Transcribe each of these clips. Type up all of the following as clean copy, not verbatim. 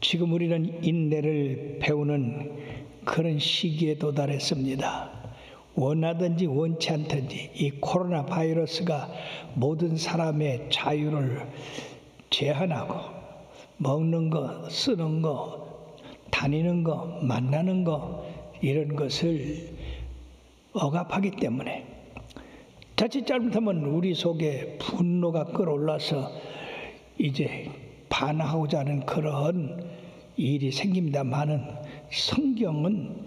지금 우리는 인내를 배우는 그런 시기에 도달했습니다. 원하든지 원치 않든지 이 코로나 바이러스가 모든 사람의 자유를 제한하고 먹는 거, 쓰는 거, 다니는 거, 만나는 거 이런 것을 억압하기 때문에 자칫 잘못하면 우리 속에 분노가 끌어올라서 이제 반항하고자 하는 그런 일이 생깁니다마는 성경은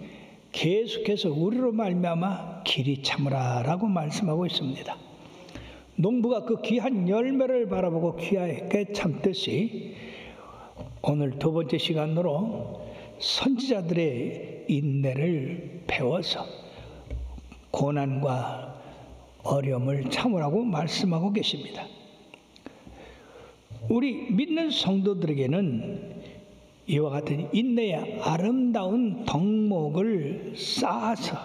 계속해서 우리로 말미암아 길이 참으라라고 말씀하고 있습니다. 농부가 그 귀한 열매를 바라보고 귀하게 참듯이 오늘 두 번째 시간으로 선지자들의 인내를 배워서 고난과 어려움을 참으라고 말씀하고 계십니다. 우리 믿는 성도들에게는 이와 같은 인내의 아름다운 덕목을 쌓아서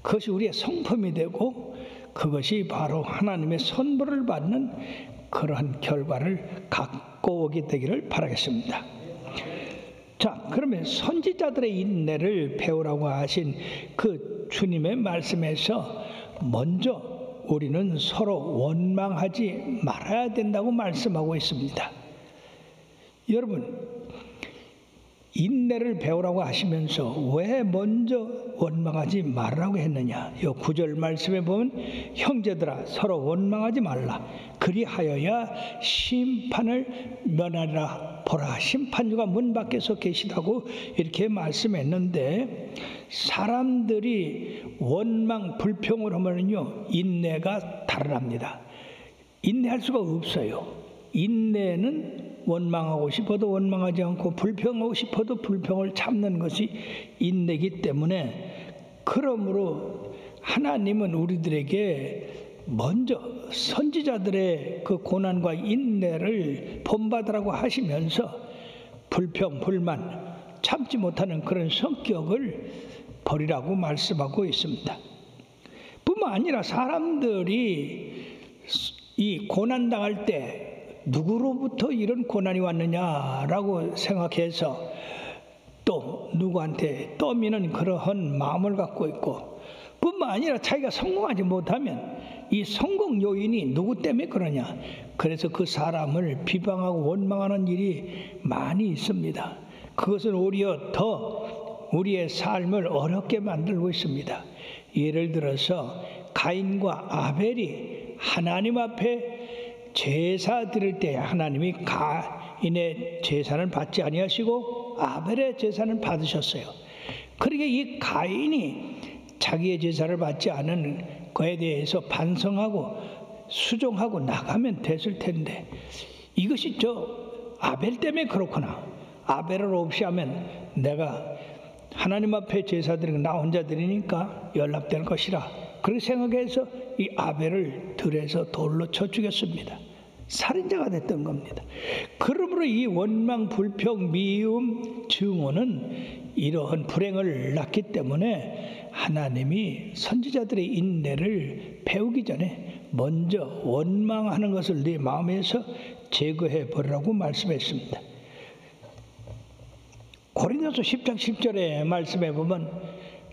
그것이 우리의 성품이 되고 그것이 바로 하나님의 선물을 받는 그러한 결과를 갖고 오게 되기를 바라겠습니다. 자, 그러면 선지자들의 인내를 배우라고 하신 그 주님의 말씀에서 먼저 우리는 서로 원망하지 말아야 된다고 말씀하고 있습니다. 여러분, 인내를 배우라고 하시면서 왜 먼저 원망하지 말라고 했느냐? 이 9절 말씀에 보면 형제들아 서로 원망하지 말라. 그리하여야 심판을 면하리라. 보라, 심판주가 문 밖에서 계시다고 이렇게 말씀했는데 사람들이 원망 불평을 하면요 인내가 달아납니다. 인내할 수가 없어요. 인내는 원망하고 싶어도 원망하지 않고 불평하고 싶어도 불평을 참는 것이 인내이기 때문에 그러므로 하나님은 우리들에게 먼저 선지자들의 그 고난과 인내를 본받으라고 하시면서 불평, 불만, 참지 못하는 그런 성격을 버리라고 말씀하고 있습니다. 뿐만 아니라 사람들이 이 고난당할 때 누구로부터 이런 고난이 왔느냐라고 생각해서 또 누구한테 떠미는 그러한 마음을 갖고 있고 뿐만 아니라 자기가 성공하지 못하면 이 성공 요인이 누구 때문에 그러냐 그래서 그 사람을 비방하고 원망하는 일이 많이 있습니다. 그것은 오히려 더 우리의 삶을 어렵게 만들고 있습니다. 예를 들어서 가인과 아벨이 하나님 앞에 제사 드릴 때 하나님이 가인의 제사를 받지 아니하시고 아벨의 제사를 받으셨어요. 그러니까 이 가인이 자기의 제사를 받지 않은 것에 대해서 반성하고 수종하고 나가면 됐을 텐데 이것이 아벨 때문에 그렇구나. 아벨을 없이 하면 내가 하나님 앞에 제사 드리고 나 혼자 드리니까 연락될 것이라 그렇게 생각해서 이 아벨을 들에서 돌로 쳐 죽였습니다. 살인자가 됐던 겁니다. 그러므로 이 원망, 불평, 미움, 증오는 이러한 불행을 낳기 때문에 하나님이 선지자들의 인내를 배우기 전에 먼저 원망하는 것을 네 마음에서 제거해 버리라고 말씀했습니다. 고린도서 10장 10절의 말씀에 보면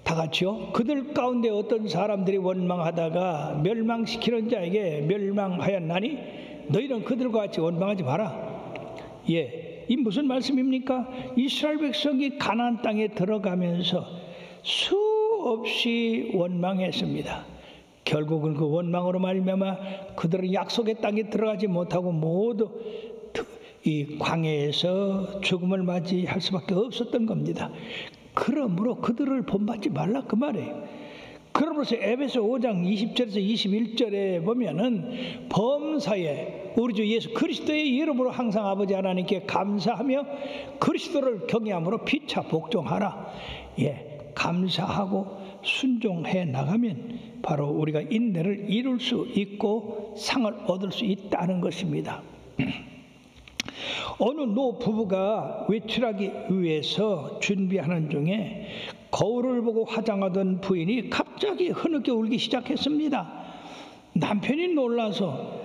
다 같이요. 그들 가운데 어떤 사람들이 원망하다가 멸망시키는 자에게 멸망하였나니 너희는 그들과 같이 원망하지 마라. 예, 이 무슨 말씀입니까? 이스라엘 백성이 가나안 땅에 들어가면서 수없이 원망했습니다. 결국은 그 원망으로 말미암아 그들은 약속의 땅에 들어가지 못하고 모두 이 광야에서 죽음을 맞이할 수밖에 없었던 겁니다. 그러므로 그들을 본받지 말라 그 말이에요. 그러면서 에베소 5장 20절에서 21절에 보면은 범사에 우리 주 예수 그리스도의 이름으로 항상 아버지 하나님께 감사하며 그리스도를 경외함으로 피차 복종하라. 예, 감사하고 순종해 나가면 바로 우리가 인내를 이룰 수 있고 상을 얻을 수 있다는 것입니다. 어느 노 부부가 외출하기 위해서 준비하는 중에 거울을 보고 화장하던 부인이 갑자기 흐느껴 울기 시작했습니다. 남편이 놀라서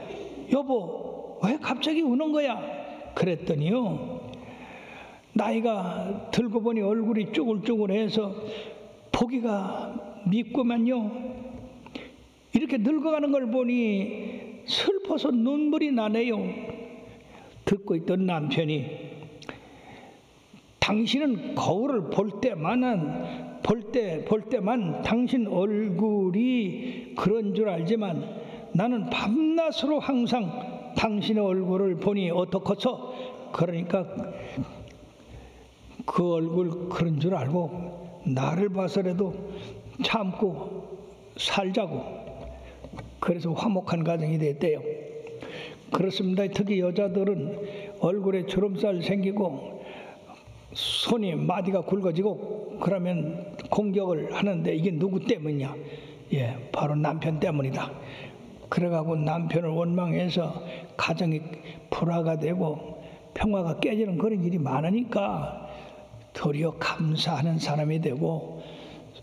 여보 왜 갑자기 우는 거야? 그랬더니요 나이가 들고 보니 얼굴이 쭈글쭈글해서 보기가 밉구만요. 이렇게 늙어가는 걸 보니 슬퍼서 눈물이 나네요. 듣고 있던 남편이 당신은 거울을 볼 때만 당신 얼굴이 그런 줄 알지만 나는 밤낮으로 항상 당신의 얼굴을 보니 어떡하소? 그러니까 그 얼굴 그런 줄 알고 나를 봐서라도 참고 살자고. 그래서 화목한 가정이 됐대요. 그렇습니다. 특히 여자들은 얼굴에 주름살 생기고 손이 마디가 굵어지고 그러면 공격을 하는데 이게 누구 때문이냐? 바로 남편 때문이다. 그래가고 남편을 원망해서 가정이 불화가 되고 평화가 깨지는 그런 일이 많으니까 도리어 감사하는 사람이 되고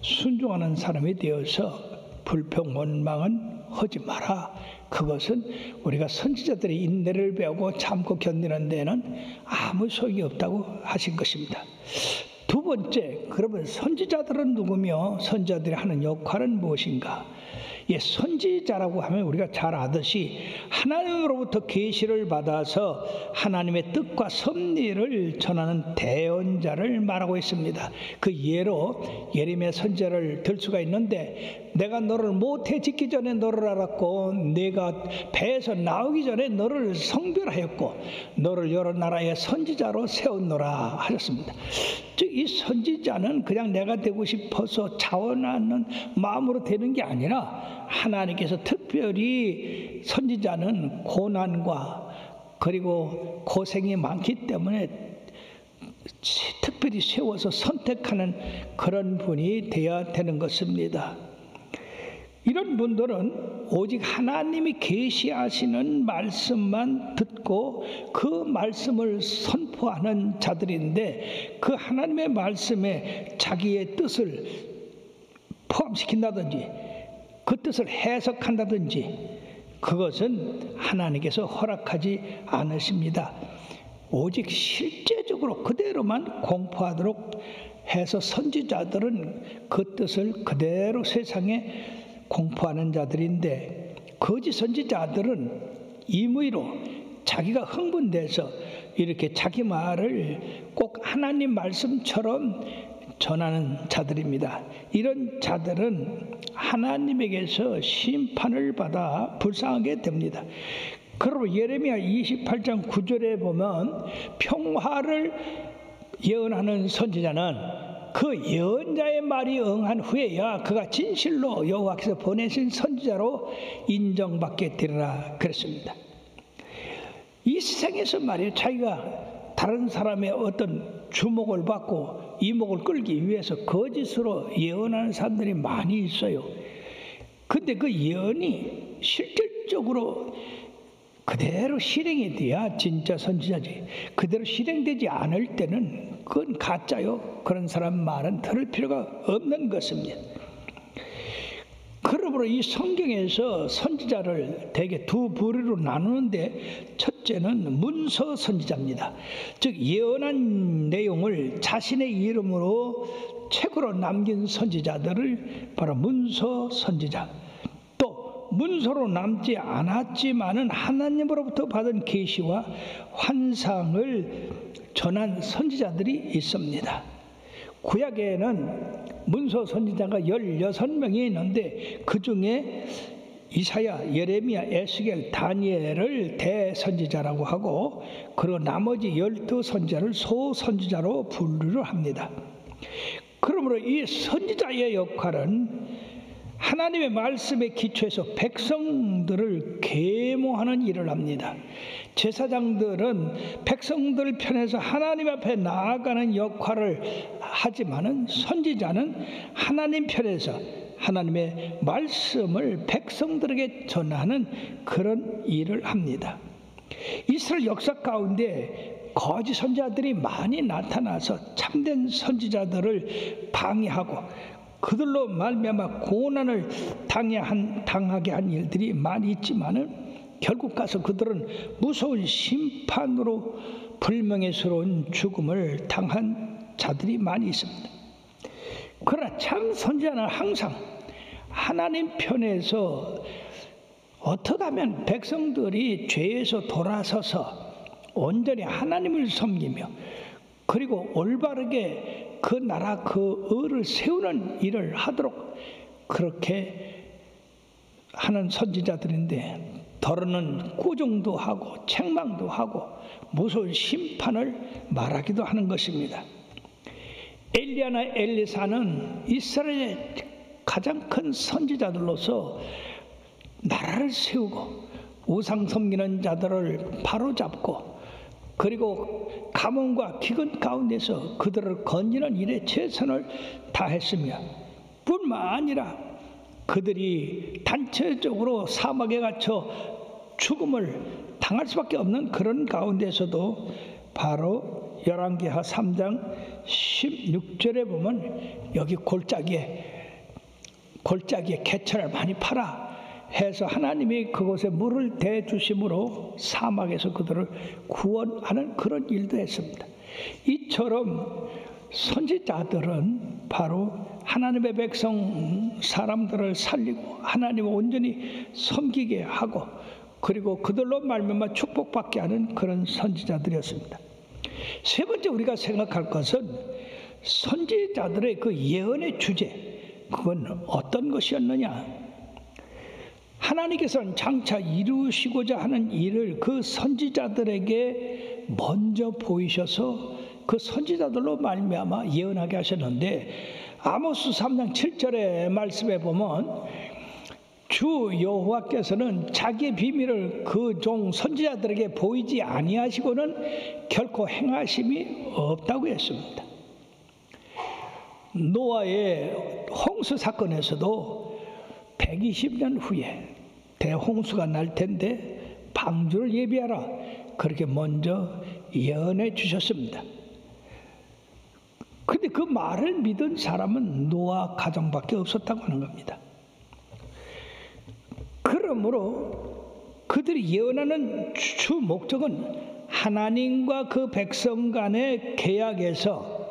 순종하는 사람이 되어서 불평 원망은 하지 마라. 그것은 우리가 선지자들의 인내를 배우고 참고 견디는 데는 아무 소용이 없다고 하신 것입니다. 두 번째, 그러면 선지자들은 누구며 선지자들이 하는 역할은 무엇인가? 선지자라고 하면 우리가 잘 아듯이 하나님으로부터 계시를 받아서 하나님의 뜻과 섭리를 전하는 대언자를 말하고 있습니다. 그 예로 예레미야 선지자를 들 수가 있는데 내가 너를 모태 짓기 전에 너를 알았고 내가 배에서 나오기 전에 너를 성별하였고 너를 여러 나라의 선지자로 세웠노라 하셨습니다. 즉 이 선지자는 그냥 내가 되고 싶어서 자원하는 마음으로 되는 게 아니라 하나님께서 특별히 선지자는 고난과 그리고 고생이 많기 때문에 특별히 세워서 선택하는 그런 분이 되어야 되는 것입니다. 이런 분들은 오직 하나님이 계시하시는 말씀만 듣고 그 말씀을 선포하는 자들인데 그 하나님의 말씀에 자기의 뜻을 포함시킨다든지 그 뜻을 해석한다든지 그것은 하나님께서 허락하지 않으십니다. 오직 실제적으로 그대로만 공포하도록 해서 선지자들은 그 뜻을 그대로 세상에 공포하는 자들인데 거짓 선지자들은 임의로 자기가 흥분돼서 이렇게 자기 말을 꼭 하나님 말씀처럼 전하는 자들입니다. 이런 자들은 하나님에게서 심판을 받아 불쌍하게 됩니다. 그러므로 예레미야 28장 9절에 보면 평화를 예언하는 선지자는 그 예언자의 말이 응한 후에야 그가 진실로 여호와께서 보내신 선지자로 인정받게 되리라 그랬습니다. 이 세상에서 말이에요. 자기가 다른 사람의 어떤 주목을 받고 이목을 끌기 위해서 거짓으로 예언하는 사람들이 많이 있어요. 근데 그 예언이 실질적으로 그대로 실행이 돼야 진짜 선지자지. 그대로 실행되지 않을 때는 그건 가짜요. 그런 사람 말은 들을 필요가 없는 것입니다. 그러므로 이 성경에서 선지자를 대개 두 부류로 나누는데 첫째는 문서 선지자입니다. 즉 예언한 내용을 자신의 이름으로 책으로 남긴 선지자들을 바로 문서 선지자, 또 문서로 남지 않았지만은 하나님으로부터 받은 계시와 환상을 전한 선지자들이 있습니다. 구약에는 문서 선지자가 16명이 있는데 그 중에 이사야, 예레미야, 에스겔, 다니엘을 대선지자라고 하고 그리고 나머지 12선지자를 소선지자로 분류를 합니다. 그러므로 이 선지자의 역할은 하나님의 말씀에 기초해서 백성들을 계모하는 일을 합니다. 제사장들은 백성들 편에서 하나님 앞에 나아가는 역할을 하지만은 선지자는 하나님 편에서 하나님의 말씀을 백성들에게 전하는 그런 일을 합니다. 이스라엘 역사 가운데 거짓 선지자들이 많이 나타나서 참된 선지자들을 방해하고 그들로 말미암아 고난을 당하게 한 일들이 많이 있지만은 결국 가서 그들은 무서운 심판으로 불명예스러운 죽음을 당한 자들이 많이 있습니다. 그러나 참 선지자는 항상 하나님 편에서 어떻게 하면 백성들이 죄에서 돌아서서 온전히 하나님을 섬기며 그리고 올바르게 그 나라 그 의를 세우는 일을 하도록 그렇게 하는 선지자들인데 더러는 꾸중도 하고 책망도 하고 무서운 심판을 말하기도 하는 것입니다. 엘리야나 엘리사는 이스라엘의 가장 큰 선지자들로서 나라를 세우고 우상 섬기는 자들을 바로잡고 그리고 가뭄과 기근 가운데서 그들을 건지는 일에 최선을 다했으며 뿐만 아니라 그들이 단체적으로 사막에 갇혀 죽음을 당할 수밖에 없는 그런 가운데서도 바로 열왕기하 3장 16절에 보면 여기 골짜기에 개천을 많이 팔아 해서 하나님이 그곳에 물을 대주심으로 사막에서 그들을 구원하는 그런 일도 했습니다. 이처럼 선지자들은 바로 하나님의 백성 사람들을 살리고 하나님을 온전히 섬기게 하고 그리고 그들로 말미암아 축복받게 하는 그런 선지자들이었습니다. 세 번째 우리가 생각할 것은 선지자들의 그 예언의 주제, 그건 어떤 것이었느냐? 하나님께서는 장차 이루시고자 하는 일을 그 선지자들에게 먼저 보이셔서 그 선지자들로 말미암아 예언하게 하셨는데 아모스 3장 7절의 말씀에 보면 주 여호와께서는 자기의 비밀을 그 종 선지자들에게 보이지 아니하시고는 결코 행하심이 없다고 했습니다. 노아의 홍수 사건에서도 120년 후에 대홍수가 날 텐데 방주를 예비하라 그렇게 먼저 예언해 주셨습니다. 그런데 그 말을 믿은 사람은 노아 가정밖에 없었다고 하는 겁니다. 그러므로 그들이 예언하는 주 목적은 하나님과 그 백성 간의 계약에서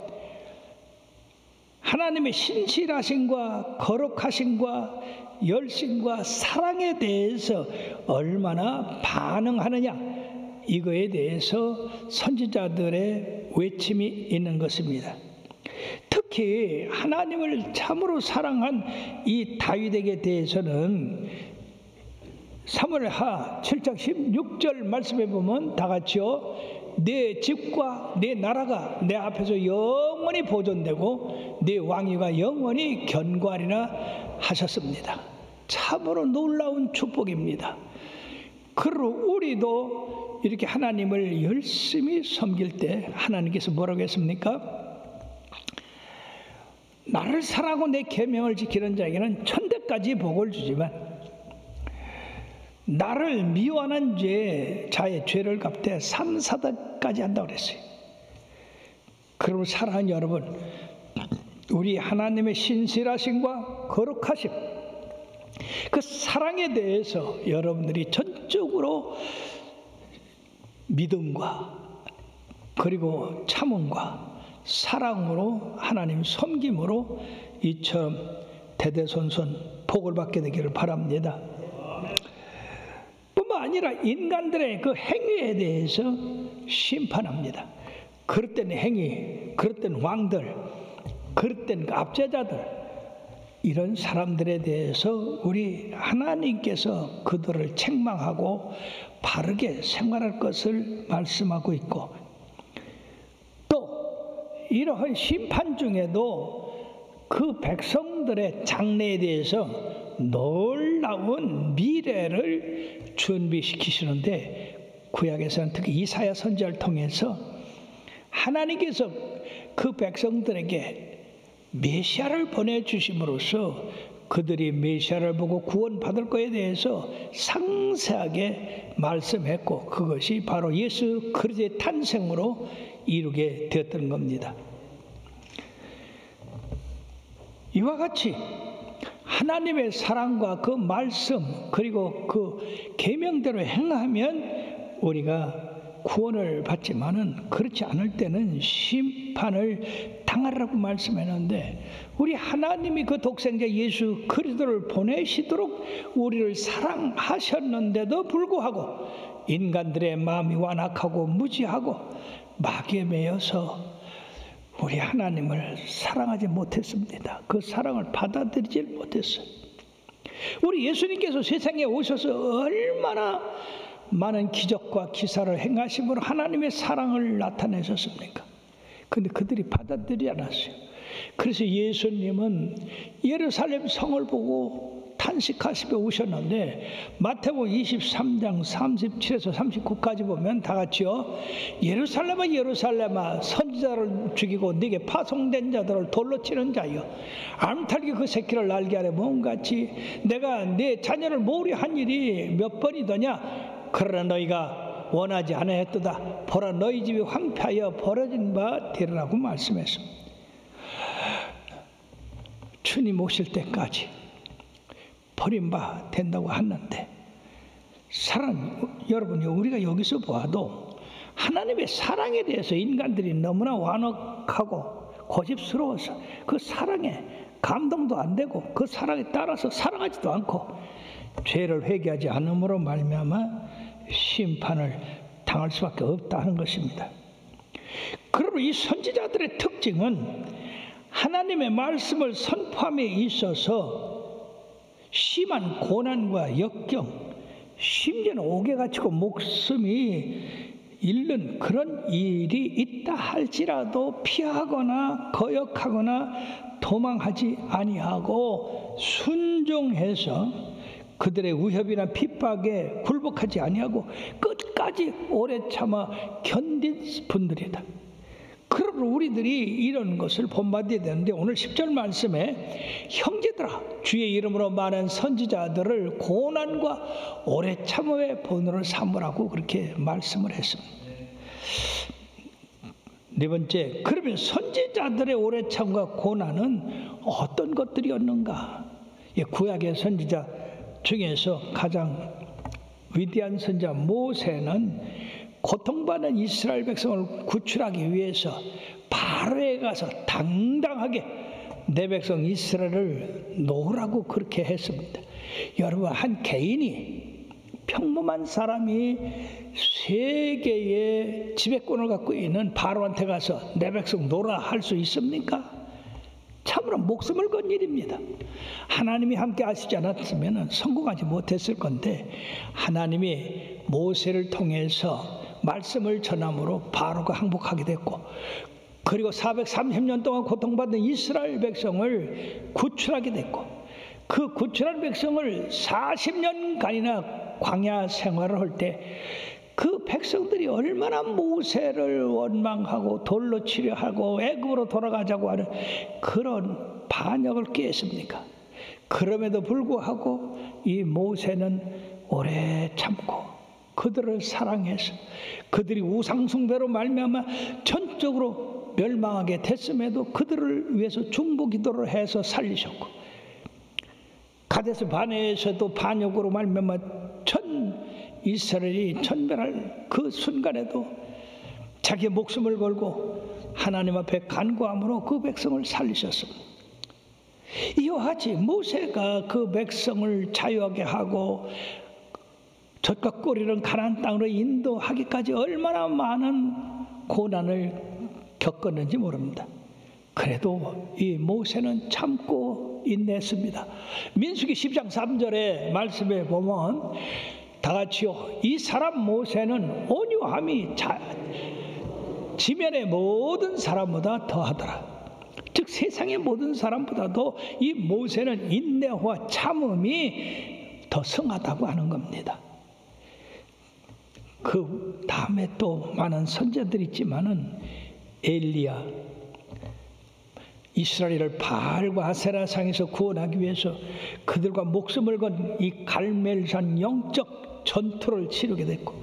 하나님의 신실하심과 거룩하심과 열심과 사랑에 대해서 얼마나 반응하느냐 이거에 대해서 선지자들의 외침이 있는 것입니다. 특히 하나님을 참으로 사랑한 이 다윗에게 대해서는 사무엘하 7장 16절 말씀에 보면 다 같이요. 내 집과 내 나라가 내 앞에서 영원히 보존되고 내 왕위가 영원히 견고하리라 하셨습니다. 참으로 놀라운 축복입니다. 그리고 우리도 이렇게 하나님을 열심히 섬길 때 하나님께서 뭐라고 했습니까? 나를 사랑하고 내 계명을 지키는 자에게는 천대까지 복을 주지만 나를 미워하는 자의 죄를 갚되 3, 4대까지 한다고 그랬어요. 그러므로 사랑하는 여러분, 우리 하나님의 신실하심과 거룩하심, 그 사랑에 대해서 여러분들이 전적으로 믿음과 그리고 참음과 사랑으로 하나님 섬김으로 이처럼 대대손손 복을 받게 되기를 바랍니다. 뿐만 아니라 인간들의 그 행위에 대해서 심판합니다. 그릇된 행위, 그릇된 왕들, 그릇된 그 압제자들, 이런 사람들에 대해서 우리 하나님께서 그들을 책망하고 바르게 생활할 것을 말씀하고 있고, 또 이러한 심판 중에도 그 백성들의 장래에 대해서 놀라운 미래를 준비시키시는데, 구약에서는 특히 이사야 선지자를 통해서 하나님께서 그 백성들에게 메시아를 보내주심으로써 그들이 메시아를 보고 구원받을 것에 대해서 상세하게 말씀했고, 그것이 바로 예수 그리스도의 탄생으로 이루게 되었던 겁니다. 이와 같이 하나님의 사랑과 그 말씀 그리고 그 계명대로 행하면 우리가 구원을 받지만은 그렇지 않을 때는 심판을 당하라고 말씀했는데, 우리 하나님이 그 독생자 예수 그리스도를 보내시도록 우리를 사랑하셨는데도 불구하고 인간들의 마음이 완악하고 무지하고 마귀에 매여서 우리 하나님을 사랑하지 못했습니다. 그 사랑을 받아들이지 못했어요. 우리 예수님께서 세상에 오셔서 얼마나 많은 기적과 기사를 행하심으로 하나님의 사랑을 나타내셨습니까? 근데 그들이 받아들이지 않았어요. 그래서 예수님은 예루살렘 성을 보고 탄식하시며 오셨는데, 마태복음 23장 37에서 39까지 보면 다 같이요. 예루살렘아 예루살렘아, 선지자를 죽이고 네게 파송된 자들을 돌로 치는 자여, 암탉이 그 새끼를 날개 아래 모음같이 내가 네 자녀를 모으려 한 일이 몇 번이더냐. 그러나 너희가 원하지 아니하였도다. 보라, 너희 집이 황폐하여 버려진 바 되리라고 말씀했습니다. 주님 오실 때까지 버림바 된다고 하는데, 여러분, 우리가 여기서 보아도 하나님의 사랑에 대해서 인간들이 너무나 완악하고 고집스러워서 그 사랑에 감동도 안 되고 그 사랑에 따라서 사랑하지도 않고 죄를 회개하지 않음으로 말미암아 심판을 당할 수밖에 없다는 것입니다. 그러므로 이 선지자들의 특징은 하나님의 말씀을 선포함에 있어서 심한 고난과 역경, 심지어는 옥에 갇히고 목숨이 잃는 그런 일이 있다 할지라도 피하거나 거역하거나 도망하지 아니하고 순종해서 그들의 위협이나 핍박에 굴복하지 아니하고 끝까지 오래 참아 견딘 분들이다. 그러므로 우리들이 이런 것을 본받아야 되는데, 오늘 10절 말씀에 형제들아 주의 이름으로 많은 선지자들을 고난과 오래 참음의 본으로 삼으라고 그렇게 말씀을 했습니다. 네 번째, 그러면 선지자들의 오래 참과 고난은 어떤 것들이었는가? 구약의 선지자 중에서 가장 위대한 선지자 모세는 고통받는 이스라엘 백성을 구출하기 위해서 바로에 가서 당당하게 내 백성 이스라엘을 놓으라고 그렇게 했습니다. 여러분, 한 개인이, 평범한 사람이 세계의 지배권을 갖고 있는 바로한테 가서 내 백성 놓으라 할 수 있습니까? 참으로 목숨을 건 일입니다. 하나님이 함께 하시지 않았으면 성공하지 못했을 건데, 하나님이 모세를 통해서 말씀을 전함으로 바로가 항복하게 됐고, 그리고 430년 동안 고통받는 이스라엘 백성을 구출하게 됐고, 그 구출한 백성을 40년간이나 광야 생활을 할 때 그 백성들이 얼마나 모세를 원망하고 돌로 치려 하고 애굽으로 돌아가자고 하는 그런 반역을 꾀했습니까? 그럼에도 불구하고 이 모세는 오래 참고 그들을 사랑해서 그들이 우상숭배로 말미암아 전적으로 멸망하게 됐음에도 그들을 위해서 중보기도를 해서 살리셨고, 가데스 바네에서도 반역으로 말미암아 전 이스라엘이 전멸할 그 순간에도 자기의 목숨을 걸고 하나님 앞에 간구함으로 그 백성을 살리셨습니다. 이와 같이 모세가 그 백성을 자유하게 하고 젖과 꿀이는 가나안 땅으로 인도하기까지 얼마나 많은 고난을 겪었는지 모릅니다. 그래도 이 모세는 참고 인내했습니다. 민수기 10장 3절의 말씀에 보면 다 같이요, 이 사람 모세는 온유함이 지면의 모든 사람보다 더하더라. 즉 세상의 모든 사람보다도 이 모세는 인내와 참음이 더 성하다고 하는 겁니다. 그 다음에 또 많은 선지자들이 있지만은 엘리야, 이스라엘을 바알과 아세라 상에서 구원하기 위해서 그들과 목숨을 건 이 갈멜산 영적 전투를 치르게 됐고,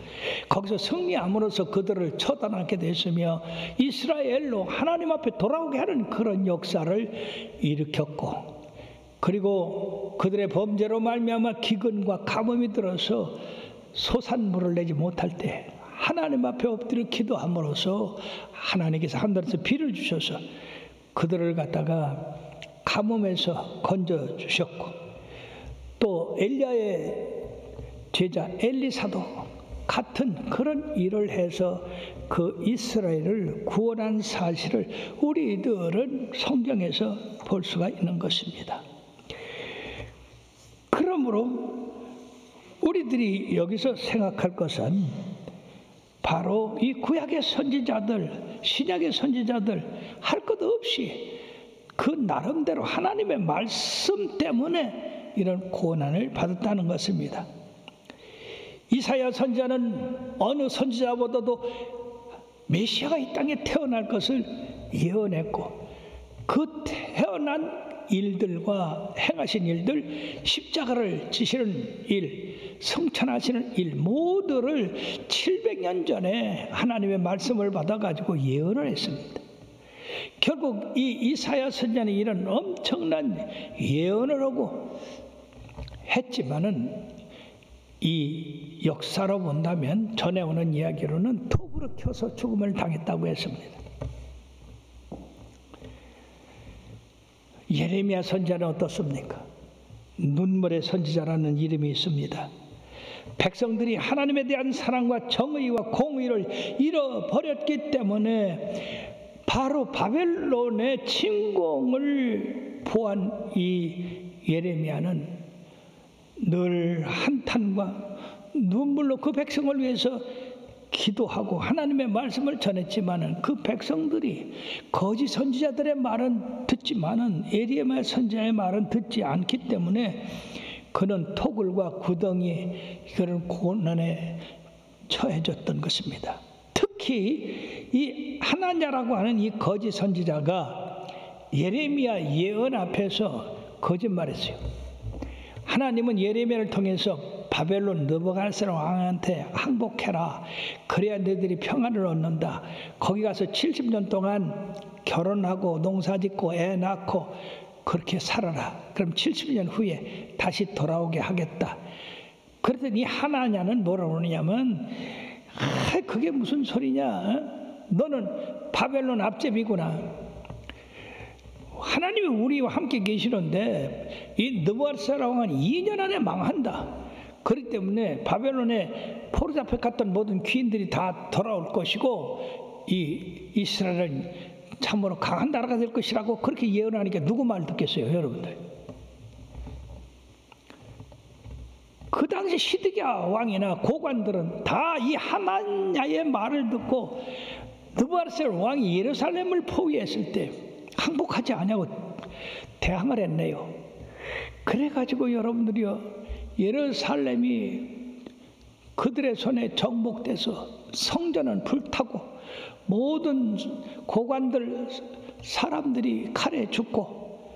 거기서 승리함으로써 그들을 처단하게 됐으며 이스라엘로 하나님 앞에 돌아오게 하는 그런 역사를 일으켰고, 그리고 그들의 범죄로 말미암아 기근과 가뭄이 들어서 소산물을 내지 못할 때 하나님 앞에 엎드려 기도함으로써 하나님께서 하늘에서 비를 주셔서 그들을 갖다가 가뭄에서 건져 주셨고, 또 엘리야의 제자 엘리사도 같은 그런 일을 해서 그 이스라엘을 구원한 사실을 우리들은 성경에서 볼 수가 있는 것입니다. 그러므로 우리들이 여기서 생각할 것은 바로 이 구약의 선지자들, 신약의 선지자들 할 것 없이 그 나름대로 하나님의 말씀 때문에 이런 고난을 받았다는 것입니다. 이사야 선지자는 어느 선지자보다도 메시아가 이 땅에 태어날 것을 예언했고, 그 태어난 일들과 행하신 일들, 십자가를 지시는 일, 성천하시는 일 모두를 700년 전에 하나님의 말씀을 받아가지고 예언을 했습니다. 결국 이 이사야 선지자는 이런 엄청난 예언을 하고 했지만은 이 역사로 본다면 전해오는 이야기로는 톱으로 켜서 죽음을 당했다고 했습니다. 예레미야 선지자는 어떻습니까? 눈물의 선지자라는 이름이 있습니다. 백성들이 하나님에 대한 사랑과 정의와 공의를 잃어버렸기 때문에 바로 바벨론의 침공을 보한 이 예레미야는 늘 한탄과 눈물로 그 백성을 위해서 기도하고 하나님의 말씀을 전했지만은 그 백성들이 거짓 선지자들의 말은 듣지만은 예레미야 선지자의 말은 듣지 않기 때문에 그는 토굴과 구덩이 그런 고난에 처해졌던 것입니다. 특히 이 하나냐라고 하는 이 거짓 선지자가 예레미야 예언 앞에서 거짓말했어요. 하나님은 예레미야를 통해서 바벨론 느부갓네살 왕한테 항복해라. 그래야 너희들이 평안을 얻는다. 거기 가서 70년 동안 결혼하고 농사짓고 애 낳고 그렇게 살아라. 그럼 70년 후에 다시 돌아오게 하겠다. 그랬더니 하나냐는 뭐라고 그러냐면 그게 무슨 소리냐. 너는 바벨론 앞제비구나. 하나님이 우리와 함께 계시는데 이 느부갓네살 왕은 2년 안에 망한다. 그렇기 때문에 바벨론에 포로잡혀 갔던 모든 귀인들이 다 돌아올 것이고 이 이스라엘은 참으로 강한 나라가 될 것이라고 그렇게 예언하니까 누구 말 듣겠어요, 여러분들? 그 당시 시드기야 왕이나 고관들은 다 이 하나냐의 말을 듣고 느부갓네살 왕이 예루살렘을 포위했을 때 항복하지 않냐고 대항을 했네요. 그래가지고 여러분들이요, 예루살렘이 그들의 손에 정복돼서 성전은 불타고 모든 고관들 사람들이 칼에 죽고,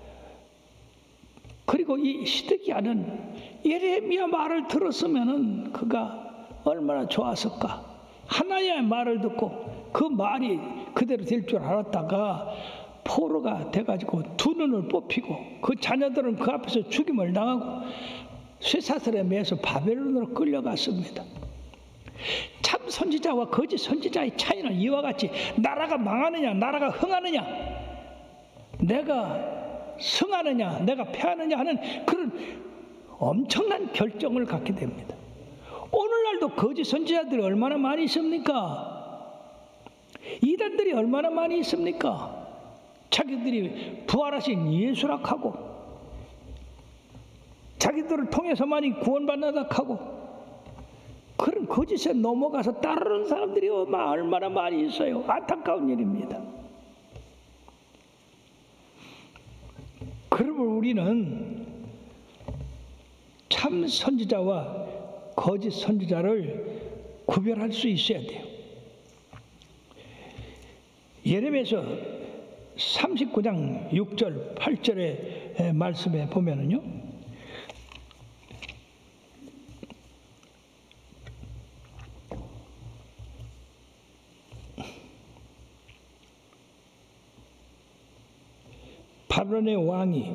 그리고 이 시드기야는 예레미야 말을 들었으면은 그가 얼마나 좋았을까. 하나님의 말을 듣고 그 말이 그대로 될 줄 알았다가 포로가 돼가지고 두 눈을 뽑히고 그 자녀들은 그 앞에서 죽임을 당하고 쇠사슬에 매서 바벨론으로 끌려갔습니다. 참 선지자와 거짓 선지자의 차이는 이와 같이 나라가 망하느냐 나라가 흥하느냐, 내가 승하느냐 내가 패하느냐 하는 그런 엄청난 결정을 갖게 됩니다. 오늘날도 거짓 선지자들이 얼마나 많이 있습니까? 이단들이 얼마나 많이 있습니까? 자기들이 부활하신 예수락하고 자기들을 통해서만이 구원받는다 하고 그런 거짓에 넘어가서 따르는 사람들이 얼마나 많이 있어요. 안타까운 일입니다. 그러면 우리는 참 선지자와 거짓 선지자를 구별할 수 있어야 돼요. 예레미야서 39장 6절 8절의 말씀에 보면은요, 바벨론의 왕이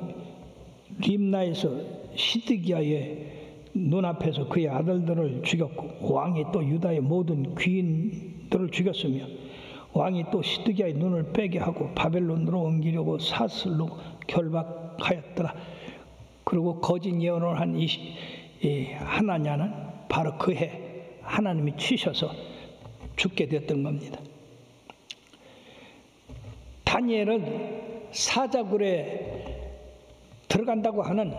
림나에서 시드기야의 눈앞에서 그의 아들들을 죽였고 왕이 또 유다의 모든 귀인들을 죽였으며 왕이 또 시드기야의 눈을 빼게 하고 바벨론으로 옮기려고 사슬로 결박하였더라. 그리고 거짓 예언을 한 하나냐는 바로 그 해 하나님이 치셔서 죽게 되었던 겁니다. 다니엘은 사자굴에 들어간다고 하는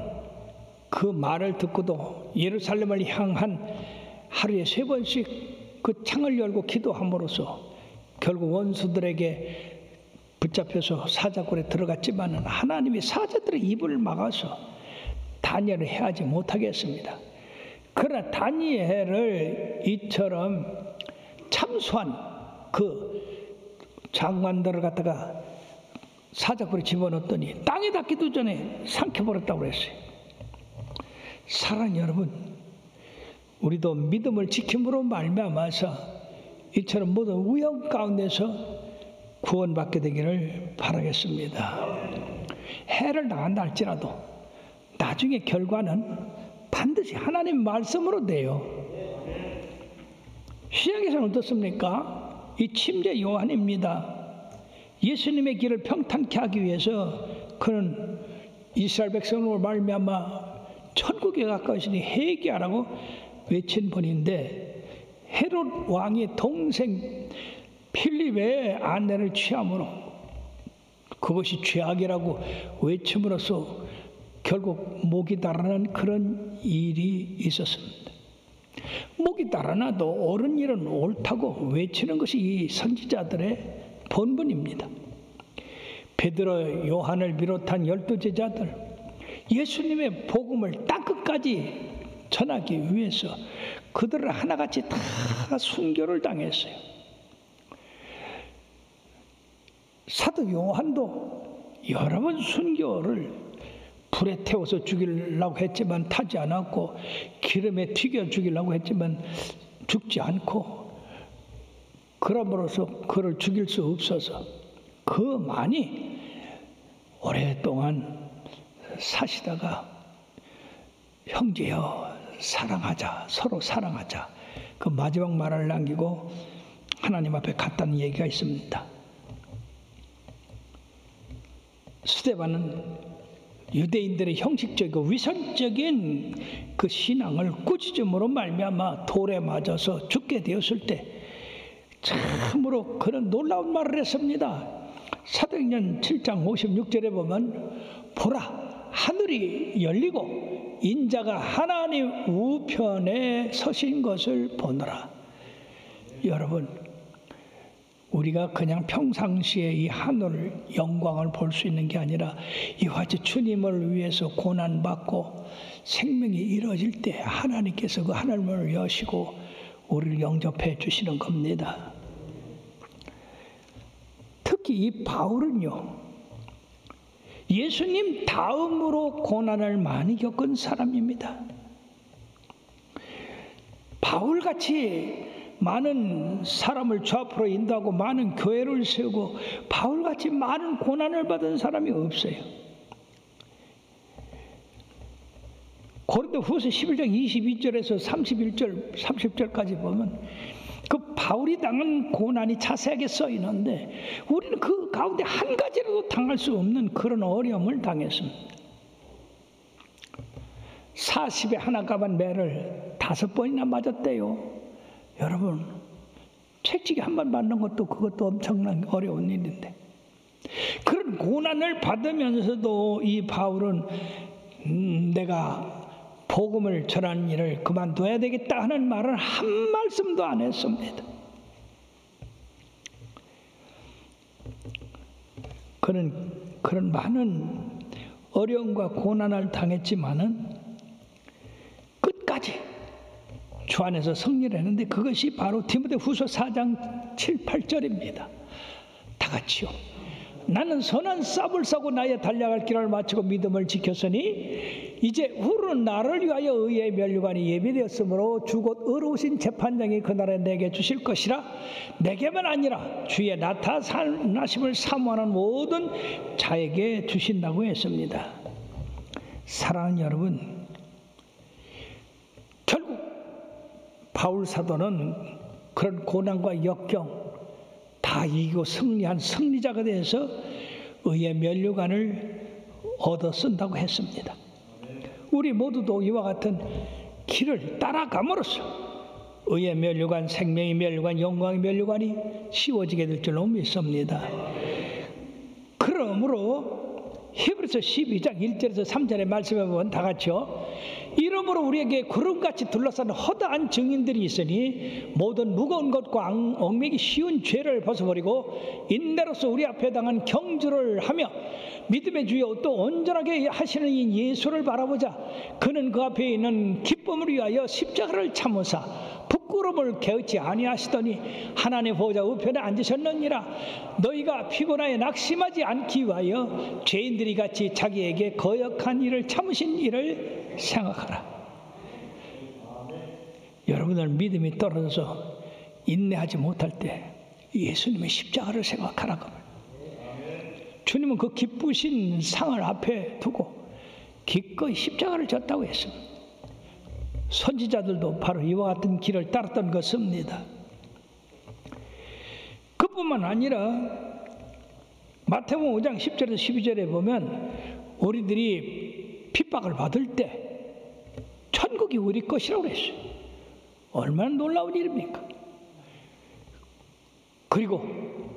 그 말을 듣고도 예루살렘을 향한 하루에 3번씩 그 창을 열고 기도함으로써 결국 원수들에게 붙잡혀서 사자굴에 들어갔지만 하나님이 사자들의 입을 막아서 다니엘을 해하지 못하게 했습니다. 그러나 다니엘을 이처럼 참수한 그 장관들을 갖다가 사자굴에 집어넣었더니 땅에 닿기도 전에 삼켜버렸다고 그랬어요. 사랑하는 여러분, 우리도 믿음을 지킴으로 말미암아서 이처럼 모든 위험 가운데서 구원받게 되기를 바라겠습니다. 해를 당한다 할지라도 나중에 결과는 반드시 하나님 말씀으로 돼요. 시작에서는 어떻습니까? 이 침례 요한입니다. 예수님의 길을 평탄케 하기 위해서 그는 이스라엘 백성으로 말미암아 천국에 가까우시니 회개하라고 외친 분인데 헤롯 왕의 동생 필립의 아내를 취함으로 그것이 죄악이라고 외침으로써 결국 목이 달아난 그런 일이 있었습니다. 목이 달아나도 옳은 일은 옳다고 외치는 것이 이 선지자들의 본분입니다. 베드로, 요한을 비롯한 12제자들 예수님의 복음을 땅끝까지 전하기 위해서 그들을 하나같이 다 순교를 당했어요. 사도 요한도 여러 번 순교를 불에 태워서 죽이려고 했지만 타지 않았고 기름에 튀겨 죽이려고 했지만 죽지 않고 그럼으로써 그를 죽일 수 없어서 그 많이 오랫동안 사시다가 형제여 사랑하자, 서로 사랑하자, 그 마지막 말을 남기고 하나님 앞에 갔다는 얘기가 있습니다. 스데반은 유대인들의 형식적이고 위선적인 그 신앙을 꾸짖음으로 말미암아 돌에 맞아서 죽게 되었을 때 참으로 그런 놀라운 말을 했습니다. 사도행전 7장 56절에 보면 보라 하늘이 열리고 인자가 하나님 우편에 서신 것을 보노라. 여러분, 우리가 그냥 평상시에 이 하늘 영광을 볼 수 있는 게 아니라 이와 같이 주님을 위해서 고난받고 생명이 이루어질 때 하나님께서 그 하늘문을 여시고 우리를 영접해 주시는 겁니다. 특히 이 바울은요, 예수님 다음으로 고난을 많이 겪은 사람입니다. 바울같이 많은 사람을 주 앞으로 인도하고 많은 교회를 세우고 바울같이 많은 고난을 받은 사람이 없어요. 고린도후서 11장 22절에서 31절, 30절까지 보면 그 바울이 당한 고난이 자세하게 써 있는데 우리는 그 가운데 한 가지라도 당할 수 없는 그런 어려움을 당했습니다. 40에 하나 값한 매를 5번이나 맞았대요. 여러분, 채찍이 한 번 맞는 것도 그것도 엄청난 어려운 일인데 그런 고난을 받으면서도 이 바울은 내가 복음을 전하는 일을 그만둬야 되겠다 하는 말을 한 말씀도 안 했습니다. 그런 많은 어려움과 고난을 당했지만은 끝까지 주 안에서 승리를 했는데 그것이 바로 디모데후서 4장 7, 8절입니다. 다 같이요. 나는 선한 쌉을 싸고 나의 달려갈 길을 마치고 믿음을 지켰으니 이제 후로는 나를 위하여 의의 면류관이 예비되었으므로 주 곧 의로우신 재판장이 그날에 내게 주실 것이라. 내게만 아니라 주의 나타나심을 사모하는 모든 자에게 주신다고 했습니다. 사랑하는 여러분, 바울 사도는 그런 고난과 역경 다 이기고 승리한 승리자가 돼서 의의 면류관을 얻어 쓴다고 했습니다. 우리 모두도 이와 같은 길을 따라감으로써 의의 면류관, 생명의 면류관, 영광의 면류관이 씌워지게 될 줄로 믿습니다. 그러므로 히브리서 12장 1절에서 3절의 말씀에 보면 다 같이요. 이러므로 우리에게 구름같이 둘러싼 허다한 증인들이 있으니 모든 무거운 것과 얽매기 쉬운 죄를 벗어버리고 인내로서 우리 앞에 당한 경주를 하며 믿음의 주여 또 온전하게 하시는 이 예수를 바라보자. 그는 그 앞에 있는 기쁨을 위하여 십자가를 참으사 부끄러움을 개의치 아니하시더니 하나님의 보좌 우편에 앉으셨느니라. 너희가 피곤하여 낙심하지 않기 위하여 죄인들이 같이 자기에게 거역한 일을 참으신 일을 생각하라. 여러분들 믿음이 떨어져서 인내하지 못할 때 예수님의 십자가를 생각하라고 합니다. 주님은 그 기쁘신 상을 앞에 두고 기꺼이 십자가를 졌다고 했습니다. 선지자들도 바로 이와 같은 길을 따랐던 것입니다. 그뿐만 아니라 마태복음 5장 10절에서 12절에 보면 우리들이 핍박을 받을 때 천국이 우리 것이라고 그랬어요. 얼마나 놀라운 일입니까? 그리고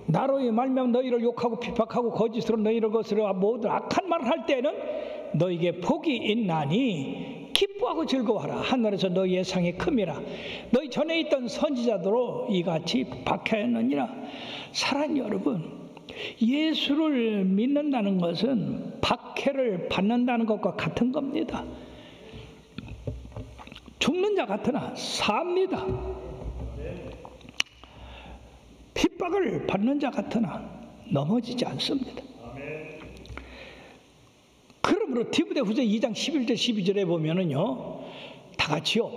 나로 말미암아 너희를 욕하고 핍박하고 거짓으로 너희를 거스려 모든 악한 말을 할 때는 너희에게 복이 있나니 기뻐하고 즐거워하라. 하늘에서 너희의 상이 큼이라. 너희 전에 있던 선지자들로 이같이 박해하였느니라. 사랑하는 여러분, 예수를 믿는다는 것은 박해를 받는다는 것과 같은 겁니다. 죽는 자 같으나 삽니다. 핍박을 받는 자 같으나 넘어지지 않습니다. 그러므로 디모데후서 2장 11절 12절에 보면은요, 다 같이요.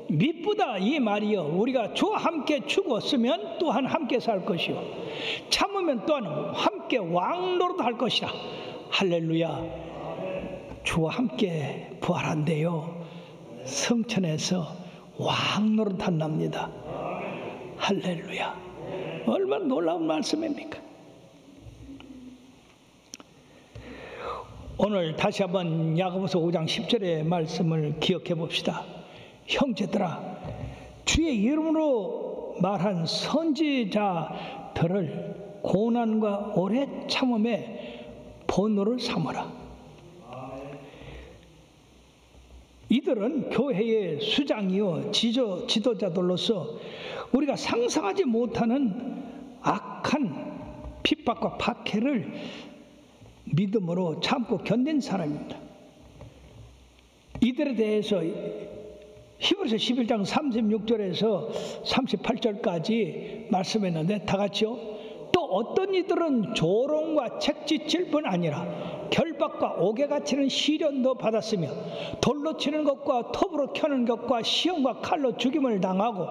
미쁘다 이 말이요. 우리가 주와 함께 죽었으면 또한 함께 살 것이요. 참으면 또한 함께 왕노릇 할 것이라. 할렐루야. 주와 함께 부활한대요. 성천에서 왕노릇 한답니다. 할렐루야. 얼마나 놀라운 말씀입니까? 오늘 다시 한번 야고보서 5장 10절의 말씀을 기억해 봅시다. 형제들아, 주의 이름으로 말한 선지자들을 고난과 오래 참음에 본노를 삼으라. 이들은 교회의 수장이요 지도자들로서 우리가 상상하지 못하는 악한 핍박과 박해를 믿음으로 참고 견딘 사람입니다. 이들에 대해서 히브리서 11장 36절에서 38절까지 말씀했는데 다 같이요. 또 어떤 이들은 조롱과 책짓질 뿐 아니라 결박과 옥에 갇히는 시련도 받았으며 돌로 치는 것과 톱으로 켜는 것과 시험과 칼로 죽임을 당하고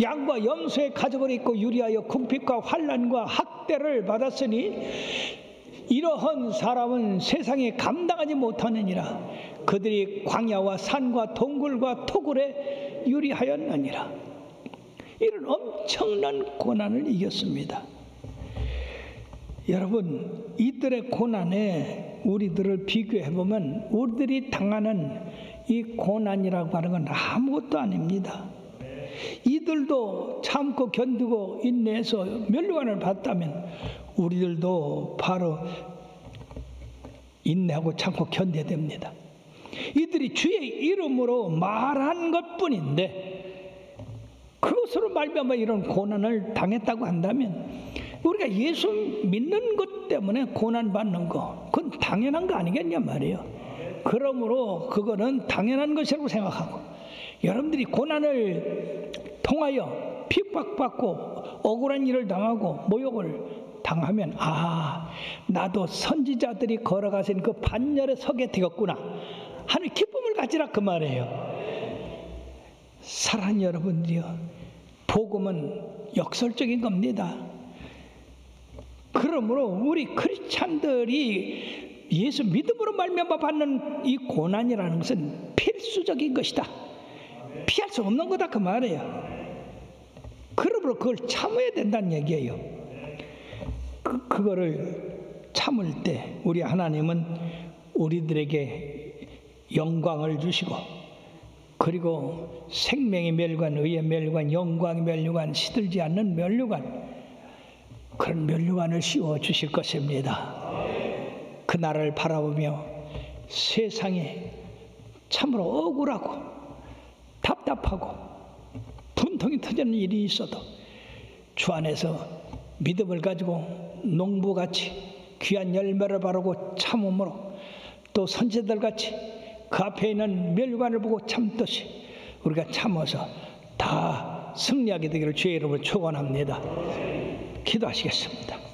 양과 염소의 가죽을 입고 유리하여 궁핍과 환난과 학대를 받았으니 이러한 사람은 세상에 감당하지 못하느니라. 그들이 광야와 산과 동굴과 토굴에 유리하였느니라. 이런 엄청난 고난을 이겼습니다. 여러분, 이들의 고난에 우리들을 비교해보면 우리들이 당하는 이 고난이라고 하는 건 아무것도 아닙니다. 이들도 참고 견디고 인내해서 면류관을 받다면 우리들도 바로 인내하고 참고 견뎌야 됩니다. 이들이 주의 이름으로 말한 것뿐인데 그것으로 말미암아 이런 고난을 당했다고 한다면 우리가 예수 믿는 것 때문에 고난받는 거, 그건 당연한 거 아니겠냐 말이에요. 그러므로 그거는 당연한 것이라고 생각하고 여러분들이 고난을 통하여 핍박받고 억울한 일을 당하고 모욕을 당하면 나도 선지자들이 걸어가신 그 반열에 서게 되었구나 하는 기쁨을 가지라 그 말이에요. 사랑하는 여러분들이요, 복음은 역설적인 겁니다. 그러므로 우리 크리스찬들이 예수 믿음으로 말미암아 받는 이 고난이라는 것은 필수적인 것이다. 피할 수 없는 거다 그 말이에요. 그러므로 그걸 참아야 된다는 얘기예요. 그거를 참을 때 우리 하나님은 우리들에게 영광을 주시고, 그리고 생명의 멸관, 의의 멸관, 영광의 멸관, 시들지 않는 멸관, 그런 멸관을 씌워 주실 것입니다. 그 나라를 바라보며 세상에 참으로 억울하고 답답하고 분통이 터지는 일이 있어도 주 안에서 믿음을 가지고 농부같이 귀한 열매를 바르고 참음으로, 또 선지자들같이 그 앞에 있는 멸관을 보고 참듯이 우리가 참아서 다 승리하게 되기를 주의 이름으로 축원합니다. 기도하시겠습니다.